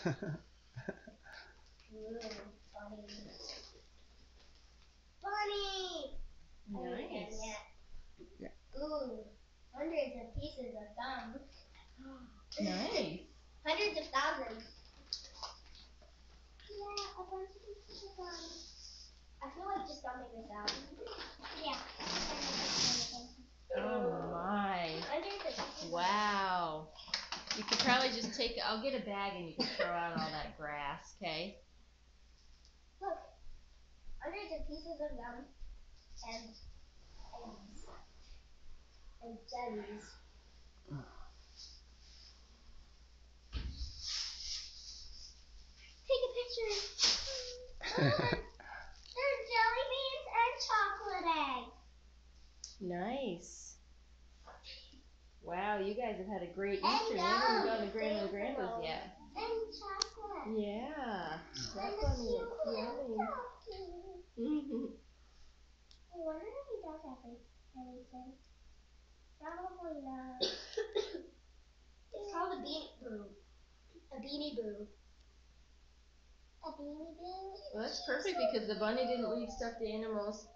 Ooh, funny. Funny! Nice. Yeah. Ooh, hundreds of pieces of gum. Nice. Hundreds of thousands. Yeah, a bunch of pieces of gum. I feel like just don't make this out. Yeah. Oh my. Hundreds of pieces. Wow. You could probably just take, I'll get a bag and you can throw out all that grass, okay? Look, hundreds of pieces of gum and jellies. Take a picture. They're jelly beans and chocolate eggs. Nice. Wow, you guys have had a great Easter. You haven't gone to Grandma and Grandpa's yet. And chocolate. Yeah. That bunny looks yummy. I wonder if he does anything. Probably not. It's called a beanie boo. A beanie boo. A beanie boo? Well, that's perfect because the bunny didn't leave stuffed animals